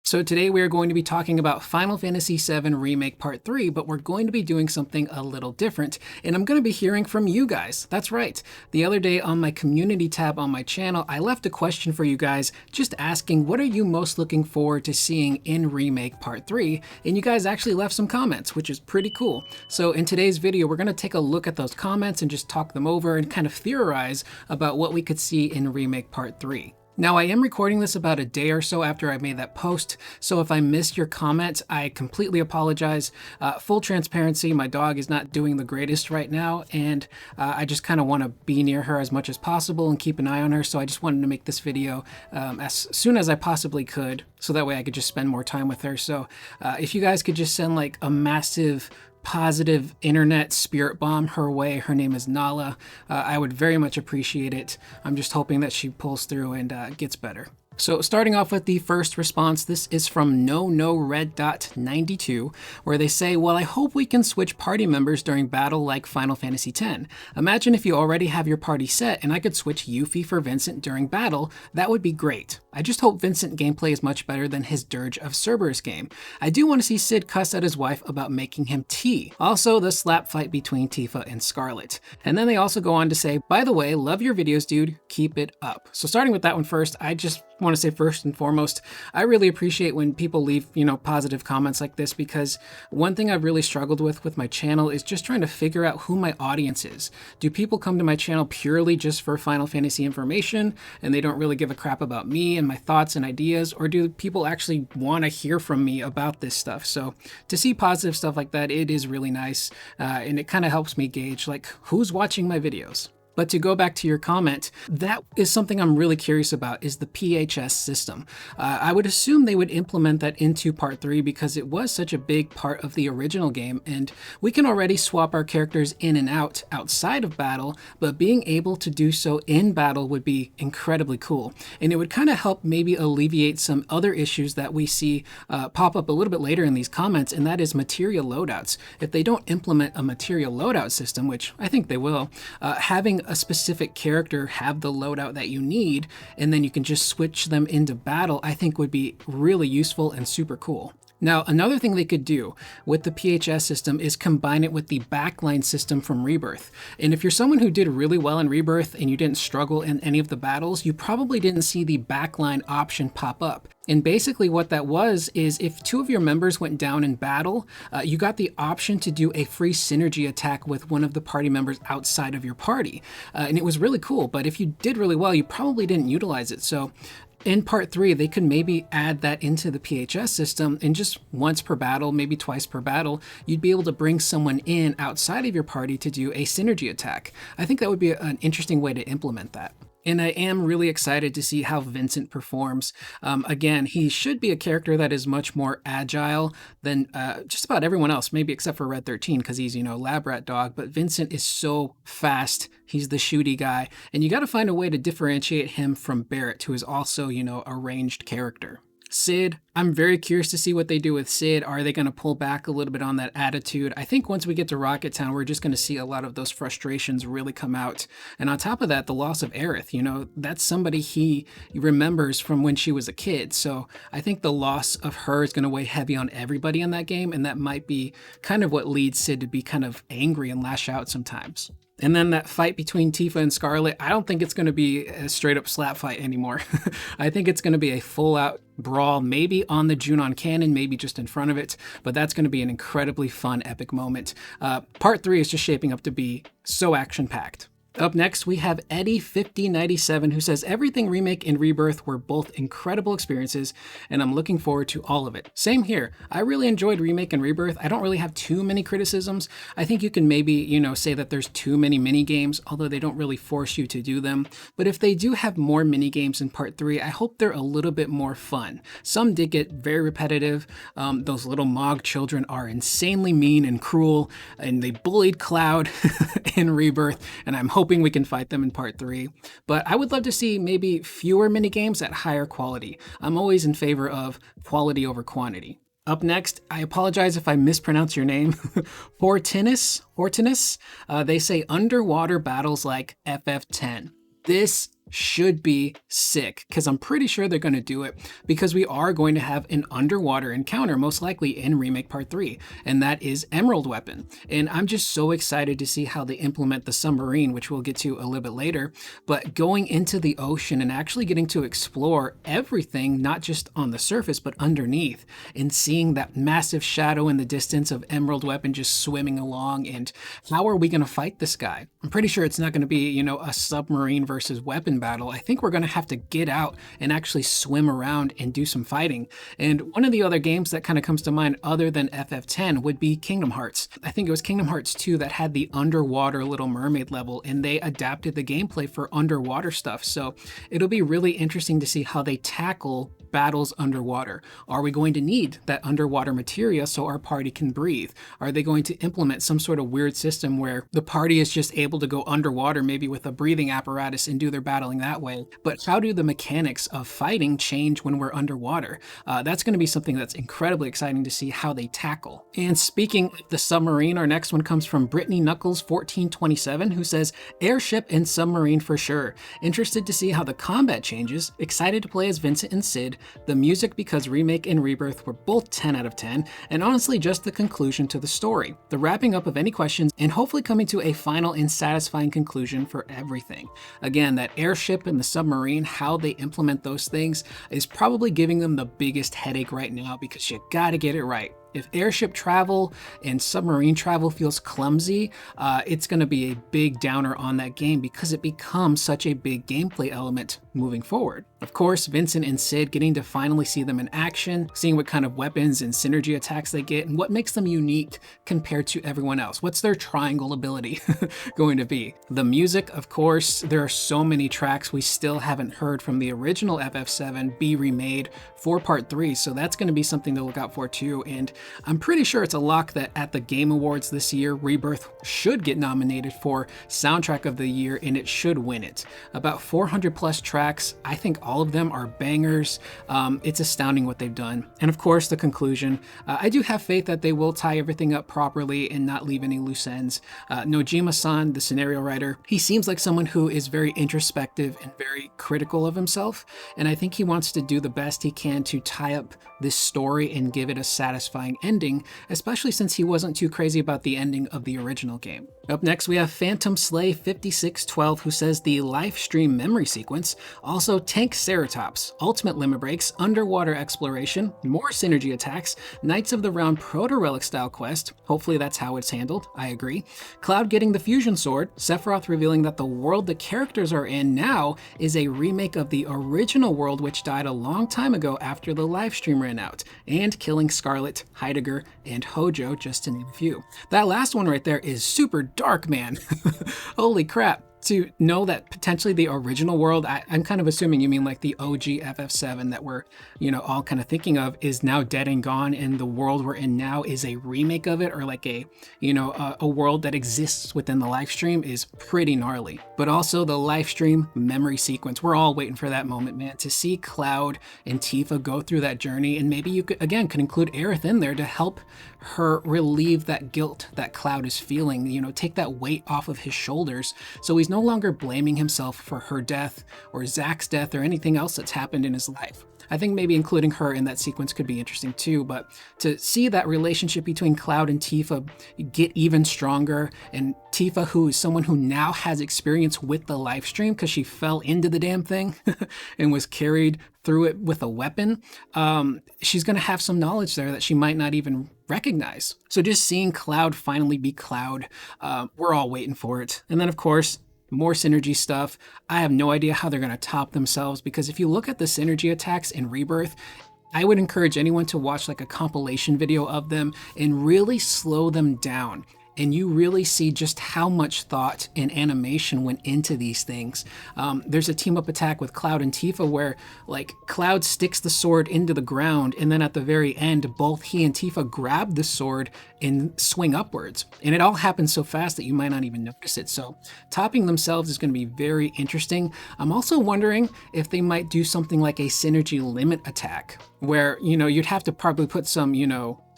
So today we are going to be talking about Final Fantasy VII Remake Part 3, but we're going to be doing something a little different, and I'm going to be hearing from you guys. That's right. The other day on my community tab on my channel, I left a question for you guys just asking what are you most looking forward to seeing in Remake Part 3, and you guys actually left some comments, which is pretty cool. So in today's video, we're going to take a look at those comments and just talk them over and kind of theorize about what we could see in Remake Part 3. Now, I am recording this about a day or so after I made that post, so if I missed your comment, I completely apologize. Full transparency, my dog is not doing the greatest right now, and I just kind of want to be near her as much as possible and keep an eye on her, so I just wanted to make this video as soon as I possibly could, so that way I could just spend more time with her. So if you guys could just send like a massive positive internet spirit bomb her way. Her name is Nala. I would very much appreciate it. I'm just hoping that she pulls through and gets better. So starting off with the first response, this is from NoNoRed.92, where they say, well, I hope we can switch party members during battle like Final Fantasy X. Imagine if you already have your party set and I could switch Yuffie for Vincent during battle. That would be great. I just hope Vincent gameplay is much better than his Dirge of Cerberus game. I do want to see Cid cuss at his wife about making him tea. Also, the slap fight between Tifa and Scarlet. And then they also go on to say, by the way, love your videos, dude. Keep it up. So starting with that one first, I just want to say first and foremost, I really appreciate when people leave, positive comments like this, because one thing I've really struggled with my channel is just trying to figure out who my audience is. Do people come to my channel purely just for Final Fantasy information and they don't really give a crap about me and my thoughts and ideas, or do people actually want to hear from me about this stuff? So to see positive stuff like that, it is really nice, and it kind of helps me gauge like who's watching my videos. But to go back to your comment, that is something I'm really curious about, is the PHS system. I would assume they would implement that into Part 3 because it was such a big part of the original game, and we can already swap our characters in and out outside of battle, but being able to do so in battle would be incredibly cool. And it would kind of help maybe alleviate some other issues that we see pop up a little bit later in these comments, and that is material loadouts. If they don't implement a material loadout system, which I think they will, having a specific character have the loadout that you need, and then you can just switch them into battle, I think would be really useful and super cool. Now, another thing they could do with the PHS system is combine it with the backline system from Rebirth. And if you're someone who did really well in Rebirth and you didn't struggle in any of the battles, you probably didn't see the backline option pop up. And basically what that was is if two of your members went down in battle, you got the option to do a free synergy attack with one of the party members outside of your party. And it was really cool, but if you did really well, you probably didn't utilize it. So in Part 3, they could maybe add that into the PHS system, and just once per battle, maybe twice per battle, you'd be able to bring someone in outside of your party to do a synergy attack. I think that would be an interesting way to implement that. And I am really excited to see how Vincent performs. Again, he should be a character that is much more agile than just about everyone else, maybe except for Red 13, because he's, lab rat dog. But Vincent is so fast. He's the shooty guy. And you got to find a way to differentiate him from Barrett, who is also, a ranged character. Cid, I'm very curious to see what they do with Cid. Are they going to pull back a little bit on that attitude? I think once we get to Rocket Town, we're just going to see a lot of those frustrations really come out. And on top of that, the loss of Aerith, that's somebody he remembers from when she was a kid. So I think the loss of her is going to weigh heavy on everybody in that game. And that might be kind of what leads Cid to be kind of angry and lash out sometimes. And then that fight between Tifa and Scarlet, I don't think it's going to be a straight up slap fight anymore. I think it's going to be a full out brawl, maybe on the Junon cannon, maybe just in front of it, but that's going to be an incredibly fun, epic moment. Part 3 is just shaping up to be so action-packed. Up next, we have Eddie5097, who says, everything Remake and Rebirth were both incredible experiences, and I'm looking forward to all of it. Same here. I really enjoyed Remake and Rebirth. I don't really have too many criticisms. I think you can maybe, say that there's too many mini-games, although they don't really force you to do them. But if they do have more mini-games in Part 3, I hope they're a little bit more fun. Some did get very repetitive. Those little Mog children are insanely mean and cruel, and they bullied Cloud in Rebirth, and I'm hoping we can fight them in Part 3. But I would love to see maybe fewer minigames at higher quality. I'm always in favor of quality over quantity. Up next, I apologize if I mispronounce your name, Hortinus. They say underwater battles like FF10. This should be sick, because I'm pretty sure they're going to do it, because we are going to have an underwater encounter, most likely in Remake Part 3, and that is Emerald Weapon. And I'm just so excited to see how they implement the submarine, which we'll get to a little bit later, but going into the ocean and actually getting to explore everything, not just on the surface, but underneath, and seeing that massive shadow in the distance of Emerald Weapon just swimming along. And how are we going to fight this guy? I'm pretty sure it's not going to be, you know, a submarine versus weapon battle. I think we're going to have to get out and actually swim around and do some fighting. And one of the other games that kind of comes to mind other than FF10 would be Kingdom Hearts. I think it was Kingdom Hearts 2 that had the underwater Little Mermaid level, and they adapted the gameplay for underwater stuff. So it'll be really interesting to see how they tackle battles underwater. Are we going to need that underwater materia so our party can breathe? Are they going to implement some sort of weird system where the party is just able to go underwater, maybe with a breathing apparatus, and do their battling that way? But how do the mechanics of fighting change when we're underwater? That's going to be something that's incredibly exciting to see how they tackle. And speaking of the submarine, our next one comes from Brittany Knuckles 1427, who says, airship and submarine for sure. Interested to see how the combat changes. Excited to play as Vincent and Sid. The music, because Remake and Rebirth were both 10 out of 10, and honestly just the conclusion to the story. The wrapping up of any questions, and hopefully coming to a final and satisfying conclusion for everything. Again, that airship and the submarine, how they implement those things is probably giving them the biggest headache right now, because you gotta get it right. If airship travel and submarine travel feels clumsy, it's going to be a big downer on that game, because it becomes such a big gameplay element moving forward. Of course, Vincent and Sid, getting to finally see them in action, seeing what kind of weapons and synergy attacks they get, and what makes them unique compared to everyone else. What's their triangle ability going to be? The music, of course, there are so many tracks we still haven't heard from the original FF7 be remade for Part 3, so that's going to be something to look out for too. And I'm pretty sure it's a lock that at the Game Awards this year, Rebirth should get nominated for Soundtrack of the Year, and it should win it. About 400 plus tracks. I think all of them are bangers. It's astounding what they've done. And of course, the conclusion. I do have faith that they will tie everything up properly and not leave any loose ends. Nojima-san, the scenario writer, he seems like someone who is very introspective and very critical of himself, and I think he wants to do the best he can to tie up this story and give it a satisfying ending, especially since he wasn't too crazy about the ending of the original game. Up next, we have Phantom Slay 5612, who says the live stream memory sequence, also Tank Ceratops, ultimate limit breaks, underwater exploration, more synergy attacks, Knights of the Round Proto-Relic style quest, hopefully that's how it's handled, I agree, Cloud getting the fusion sword, Sephiroth revealing that the world the characters are in now is a remake of the original world which died a long time ago after the live stream ran out, and killing Scarlet, Heidegger, and Hojo, just to name a few. That last one right there is super dark, man. Holy crap. To know that potentially the original world, I'm kind of assuming you mean like the OG FF7 that we're, all kind of thinking of, is now dead and gone, and the world we're in now is a remake of it, or like a world that exists within the live stream, is pretty gnarly. But also the live stream memory sequence, we're all waiting for that moment, man, to see Cloud and Tifa go through that journey, and maybe you could include Aerith in there to help her relieve that guilt that Cloud is feeling, take that weight off of his shoulders, so he's no longer blaming himself for her death or Zack's death or anything else that's happened in his life. I think maybe including her in that sequence could be interesting too, but to see that relationship between Cloud and Tifa get even stronger, and Tifa, who is someone who now has experience with the live stream because she fell into the damn thing and was carried through it with a weapon, she's going to have some knowledge there that she might not even recognize. So just seeing Cloud finally be Cloud, we're all waiting for it. And then of course, more synergy stuff. I have no idea how they're going to top themselves, because if you look at the synergy attacks in Rebirth, I would encourage anyone to watch like a compilation video of them and really slow them down. And you really see just how much thought and animation went into these things. There's a team-up attack with Cloud and Tifa where like Cloud sticks the sword into the ground, and then at the very end, both he and Tifa grab the sword and swing upwards. And it all happens so fast that you might not even notice it. So topping themselves is going to be very interesting. I'm also wondering if they might do something like a synergy limit attack, where, you'd have to probably put some,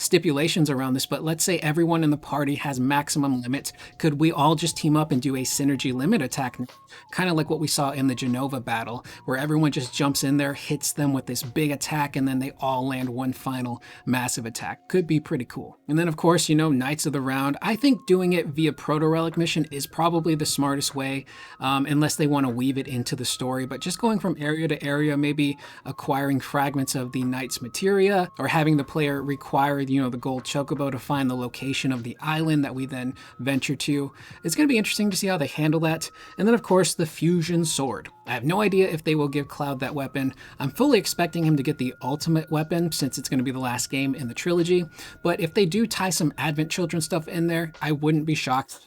stipulations around this, but let's say everyone in the party has maximum limit. Could we all just team up and do a synergy limit attack? Kind of like what we saw in the Genova battle, where everyone just jumps in there, hits them with this big attack, and then they all land one final massive attack. Could be pretty cool. And then of course, Knights of the Round. I think doing it via Proto-Relic mission is probably the smartest way, unless they want to weave it into the story. But just going from area to area, maybe acquiring fragments of the Knight's materia, or having the player require the gold chocobo to find the location of the island that we then venture to. It's going to be interesting to see how they handle that. And then of course the fusion sword. I have no idea if they will give Cloud that weapon. I'm fully expecting him to get the ultimate weapon since it's going to be the last game in the trilogy. But if they do tie some Advent Children stuff in there, I wouldn't be shocked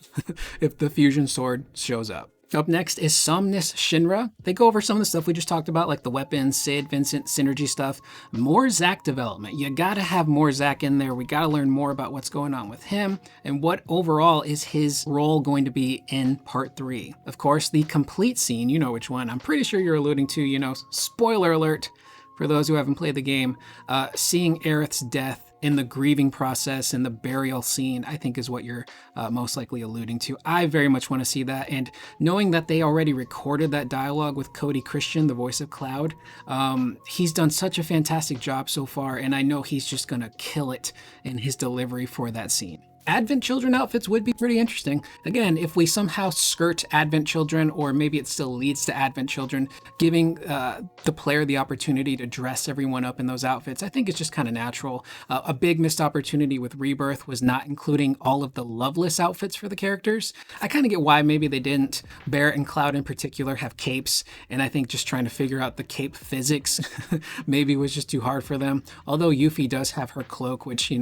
if the fusion sword shows up. Up next is Somnus Shinra. They go over some of the stuff we just talked about, like the weapons, Sid, Vincent, synergy stuff. More Zack development. You gotta have more Zack in there. We gotta learn more about what's going on with him and what overall is his role going to be in part 3. Of course, the complete scene, you know which one. I'm pretty sure you're alluding to, spoiler alert for those who haven't played the game, seeing Aerith's death in the grieving process and the burial scene, I think is what you're most likely alluding to. I very much want to see that, and knowing that they already recorded that dialogue with Cody Christian, the voice of Cloud, he's done such a fantastic job so far, and I know he's just gonna kill it in his delivery for that scene. Advent Children outfits would be pretty interesting. Again, if we somehow skirt Advent Children, or maybe it still leads to Advent Children, giving the player the opportunity to dress everyone up in those outfits, I think it's just kind of natural. A big missed opportunity with Rebirth was not including all of the Loveless outfits for the characters. I kind of get why maybe they didn't. Barrett and Cloud in particular have capes, and I think just trying to figure out the cape physics maybe was just too hard for them. Although Yuffie does have her cloak, which,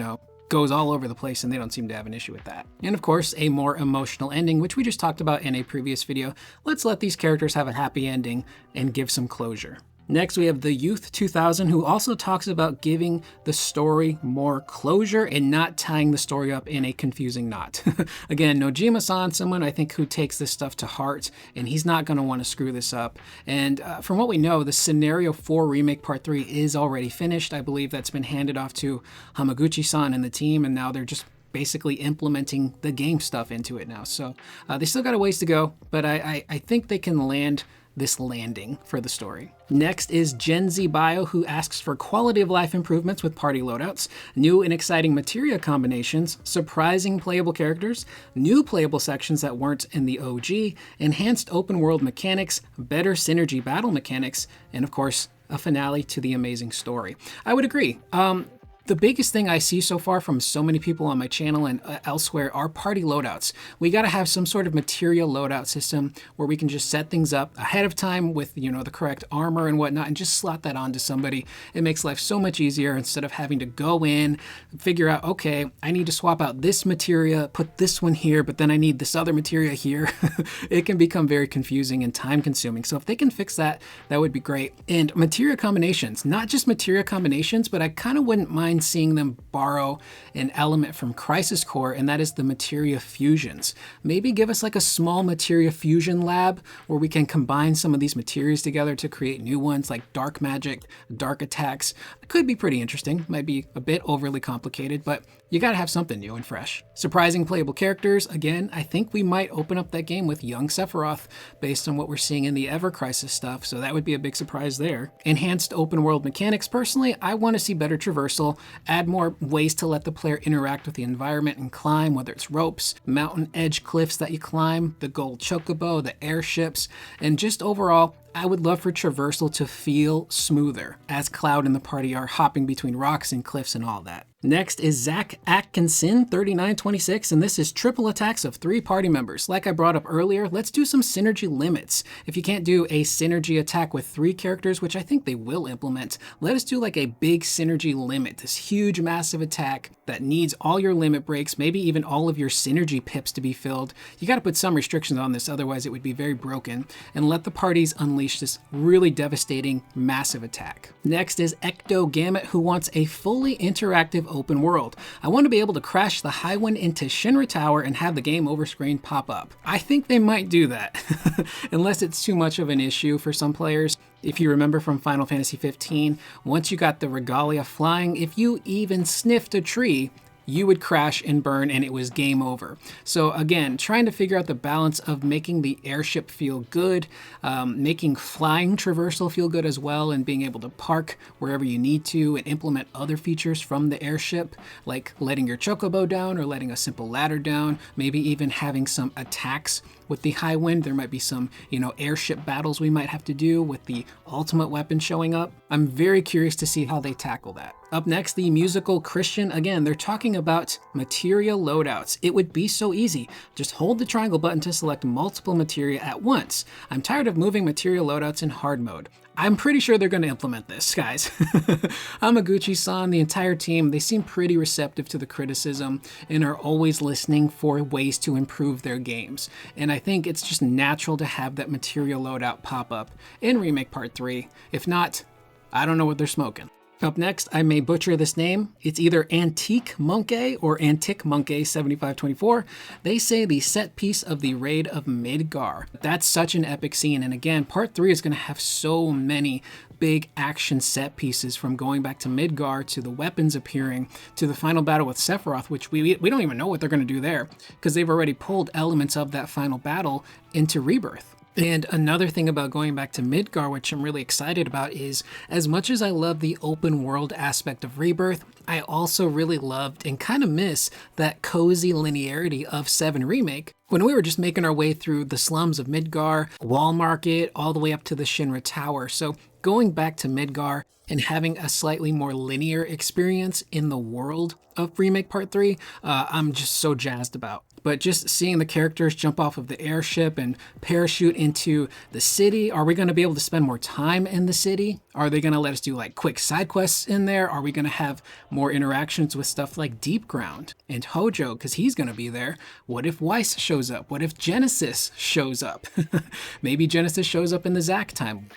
goes all over the place, and they don't seem to have an issue with that. And of course, a more emotional ending, which we just talked about in a previous video. Let's let these characters have a happy ending and give some closure. Next, we have the Youth 2000, who also talks about giving the story more closure and not tying the story up in a confusing knot. Again, Nojima-san, someone I think who takes this stuff to heart, and he's not going to want to screw this up. And from what we know, the Scenario 4 Remake Part 3 is already finished. I believe that's been handed off to Hamaguchi-san and the team, and now they're just basically implementing the game stuff into it now. So they still got a ways to go, but I think they can land this landing for the story. Next is Gen Z Bio, who asks for quality of life improvements with party loadouts, new and exciting materia combinations, surprising playable characters, new playable sections that weren't in the OG, enhanced open world mechanics, better synergy battle mechanics, and of course, a finale to the amazing story. I would agree. The biggest thing I see so far from so many people on my channel and elsewhere are party loadouts. We got to have some sort of material loadout system where we can just set things up ahead of time with, the correct armor and whatnot, and just slot that onto somebody. It makes life so much easier instead of having to go in, figure out, okay, I need to swap out this materia, put this one here, but then I need this other materia here. It can become very confusing and time consuming. So if they can fix that, that would be great. And materia combinations, not just materia combinations, but I kind of wouldn't mind seeing them borrow an element from Crisis Core, and that is the materia fusions. Maybe give us like a small materia fusion lab where we can combine some of these materials together to create new ones like dark magic, dark attacks. It could be pretty interesting. Might be a bit overly complicated, but you gotta have something new and fresh. Surprising playable characters. Again, I think we might open up that game with young Sephiroth based on what we're seeing in the Ever Crisis stuff, so that would be a big surprise there. Enhanced open world mechanics. Personally, I want to see better traversal, add more ways to let the player interact with the environment and climb, whether it's ropes, mountain edge cliffs that you climb, the gold chocobo, the airships, and just overall, I would love for traversal to feel smoother as Cloud and the party are hopping between rocks and cliffs and all that. Next is Zack Atkinson 3926, and this is triple attacks of 3 party members. Like I brought up earlier, let's do some synergy limits. If you can't do a synergy attack with 3 characters, which I think they will implement, let us do like a big synergy limit, this huge massive attack that needs all your limit breaks, maybe even all of your synergy pips to be filled. You got to put some restrictions on this, otherwise it would be very broken, and let the parties unleash this really devastating massive attack. Next is Ecto Gamut, who wants a fully interactive open world. I want to be able to crash the Highwind into Shinra Tower and have the game over screen pop up. I think they might do that, unless it's too much of an issue for some players. If you remember from Final Fantasy 15, once you got the regalia flying, if you even sniffed a tree, you would crash and burn and it was game over. So again, trying to figure out the balance of making the airship feel good, making flying traversal feel good as well, and being able to park wherever you need to and implement other features from the airship, like letting your chocobo down or letting a simple ladder down, maybe even having some attacks with the high wind. There might be some, airship battles we might have to do with the ultimate weapon showing up. I'm very curious to see how they tackle that. Up next, the musical Christian. Again, they're talking about materia loadouts. It would be so easy. Just hold the triangle button to select multiple materia at once. I'm tired of moving materia loadouts in hard mode. I'm pretty sure they're going to implement this, guys. Hamaguchi-san, the entire team, they seem pretty receptive to the criticism and are always listening for ways to improve their games. And I think it's just natural to have that materia loadout pop up in Remake Part 3. If not, I don't know what they're smoking. Up next, I may butcher this name. It's either Antique Monkey or Antic Monkey 7524. They say the set piece of the Raid of Midgar. That's such an epic scene. And again, part 3 is going to have so many big action set pieces, from going back to Midgar to the weapons appearing to the final battle with Sephiroth, which we don't even know what they're going to do there because they've already pulled elements of that final battle into Rebirth. And another thing about going back to Midgar, which I'm really excited about, is as much as I love the open world aspect of Rebirth, I also really loved and kind of miss that cozy linearity of 7 Remake. When we were just making our way through the slums of Midgar, Wall Market, all the way up to the Shinra Tower. So going back to Midgar and having a slightly more linear experience in the world of Remake Part 3, I'm just so jazzed about. But just seeing the characters jump off of the airship and parachute into the city, are we going to be able to spend more time in the city? Are they going to let us do like quick side quests in there? Are we going to have more interactions with stuff like Deep Ground and Hojo, because he's going to be there? What if Weiss shows up? What if Genesis shows up? Maybe Genesis shows up in the Zack time.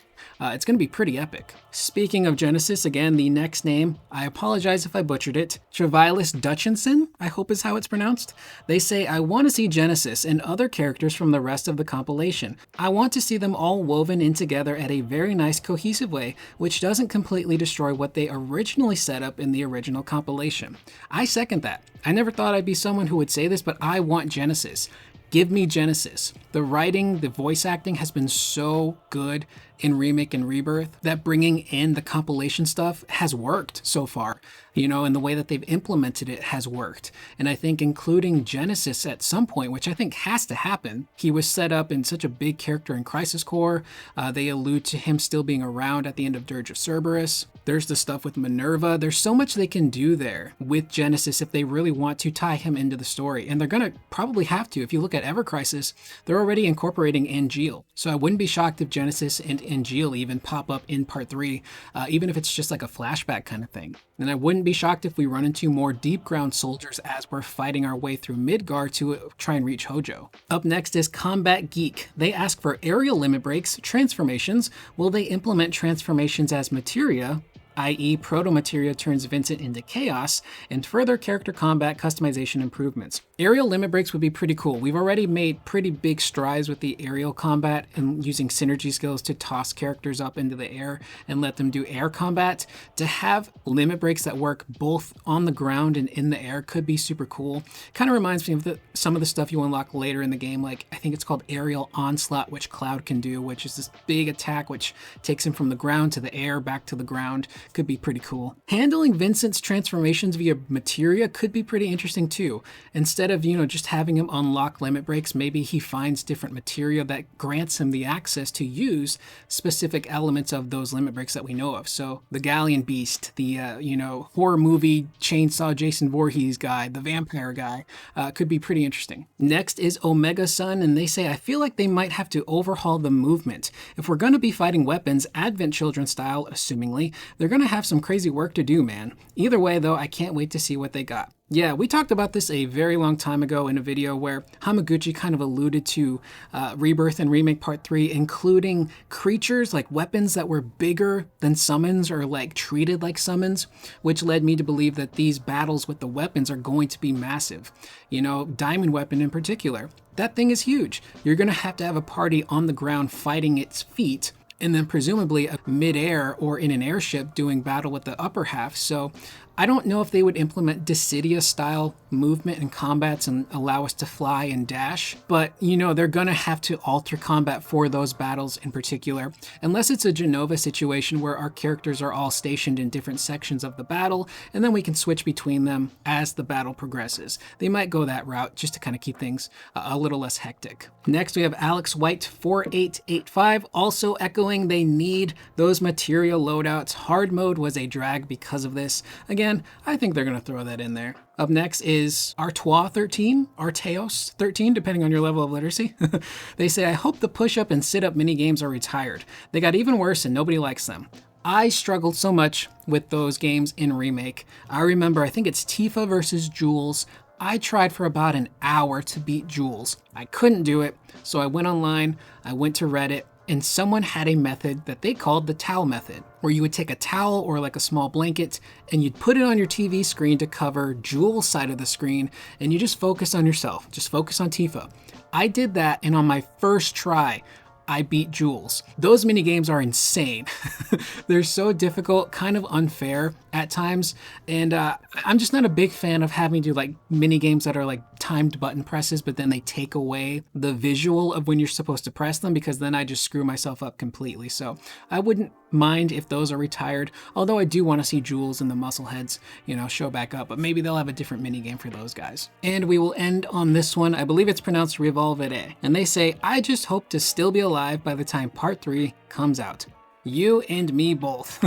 It's going to be pretty epic. Speaking of Genesis, again, the next name, I apologize if I butchered it. Trevilis Dutchinson, I hope is how it's pronounced. They say, I want to see Genesis and other characters from the rest of the compilation. I want to see them all woven in together at a very nice cohesive way, which doesn't completely destroy what they originally set up in the original compilation. I second that. I never thought I'd be someone who would say this, but I want Genesis. Give me Genesis. The writing, the voice acting has been so good in Remake and Rebirth that bringing in the compilation stuff has worked so far. And the way that they've implemented it has worked. And I think including Genesis at some point, which I think has to happen, he was set up in such a big character in Crisis Core. They allude to him still being around at the end of Dirge of Cerberus. There's the stuff with Minerva. There's so much they can do there with Genesis if they really want to tie him into the story. And they're going to probably have to. If you look at Ever Crisis, they're already incorporating Angeal. So I wouldn't be shocked if Genesis and Angeal even pop up in Part 3, even if it's just like a flashback kind of thing. And I wouldn't be shocked if we run into more Deep Ground soldiers as we're fighting our way through Midgar to try and reach Hojo. Up next is Combat Geek. They ask for aerial limit breaks, transformations. Will they implement transformations as materia, i.e. proto-materia turns Vincent into chaos, and further character combat customization improvements? Aerial limit breaks would be pretty cool. We've already made pretty big strides with the aerial combat and using synergy skills to toss characters up into the air and let them do air combat. To have limit breaks that work both on the ground and in the air could be super cool. Kind of reminds me of some of the stuff you unlock later in the game, like I think it's called Aerial Onslaught, which Cloud can do, which is this big attack which takes him from the ground to the air, back to the ground. Could be pretty cool. Handling Vincent's transformations via materia could be pretty interesting too. Instead of, just having him unlock limit breaks, maybe he finds different materia that grants him the access to use specific elements of those limit breaks that we know of. So the Galleon Beast, the, horror movie chainsaw Jason Voorhees guy, the vampire guy, could be pretty interesting. Next is Omega Sun, and they say, I feel like they might have to overhaul the movement. If we're going to be fighting weapons Advent Children style, assumingly, they're going to have some crazy work to do, man. Either way, though, I can't wait to see what they got. Yeah, we talked about this a very long time ago in a video where Hamaguchi kind of alluded to Rebirth and Remake Part 3, including creatures like weapons that were bigger than summons or like treated like summons, which led me to believe that these battles with the weapons are going to be massive. Diamond Weapon in particular. That thing is huge. You're going to have a party on the ground fighting its feet, and then presumably a mid-air or in an airship doing battle with the upper half. So I don't know if they would implement Dissidia style movement and combats and allow us to fly and dash, but you know, they're gonna have to alter combat for those battles in particular, unless it's a Genova situation where our characters are all stationed in different sections of the battle, and then we can switch between them as the battle progresses. They might go that route just to kind of keep things a little less hectic. Next, we have Alex White 4885, also echoing they need those material loadouts. Hard mode was a drag because of this. Again, I think they're going to throw that in there. Up next is Arteos 13, depending on your level of literacy. They say, I hope the push-up and sit-up minigames are retired. They got even worse and nobody likes them. I struggled so much with those games in Remake. I remember, I think it's Tifa versus Jules. I tried for about an hour to beat Jules. I couldn't do it, so I went online, I went to Reddit, and someone had a method that they called the towel method, where you would take a towel or like a small blanket and you'd put it on your TV screen to cover Jules' side of the screen, and you just focus on yourself, just focus on Tifa. I did that, and on my first try, I beat Jules. Those mini games are insane. They're so difficult, kind of unfair at times, and I'm just not a big fan of having to like mini games that are like timed button presses, but then they take away the visual of when you're supposed to press them, because then I just screw myself up completely. So I wouldn't mind if those are retired, although I do want to see Jules and the Muscleheads, you know, show back up, but maybe they'll have a different mini game for those guys. And we will end on this one. I believe it's pronounced Revolvere, and they say, I just hope to still be alive by the time part 3 comes out. You and me both.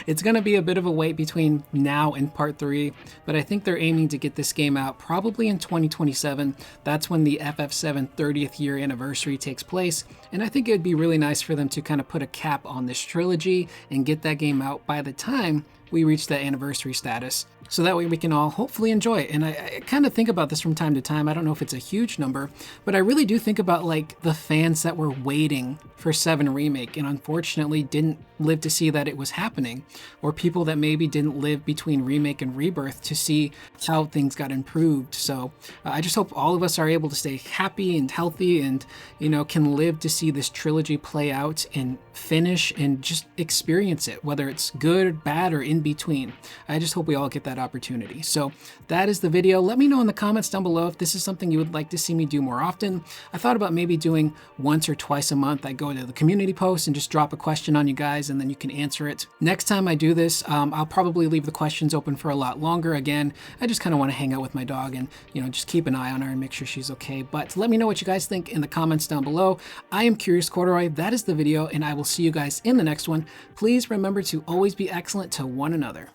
It's gonna be a bit of a wait between now and part 3, but I think they're aiming to get this game out probably in 2027. That's when the FF7 30th year anniversary takes place, and I think it'd be really nice for them to kind of put a cap on this trilogy and get that game out by the time we reach that anniversary status, so that way we can all hopefully enjoy it. And I kind of think about this from time to time. I don't know if it's a huge number, but I really do think about like the fans that were waiting for 7 Remake and unfortunately didn't live to see that it was happening, or people that maybe didn't live between Remake and Rebirth to see how things got improved. So I just hope all of us are able to stay happy and healthy and, you know, can live to see this trilogy play out and finish and just experience it, whether it's good, bad, or in between. I just hope we all get that opportunity. So that is the video. Let me know in the comments down below if this is something you would like to see me do more often. I thought about maybe doing once or twice a month. I go to the community post and just drop a question on you guys, and then you can answer it. Next time I do this, I'll probably leave the questions open for a lot longer. Again, I just kind of want to hang out with my dog and, you know, just keep an eye on her and make sure she's okay. But let me know what you guys think in the comments down below. I am Curious Corduroy. That is the video, and I will see you guys in the next one. Please remember to always be excellent to one another.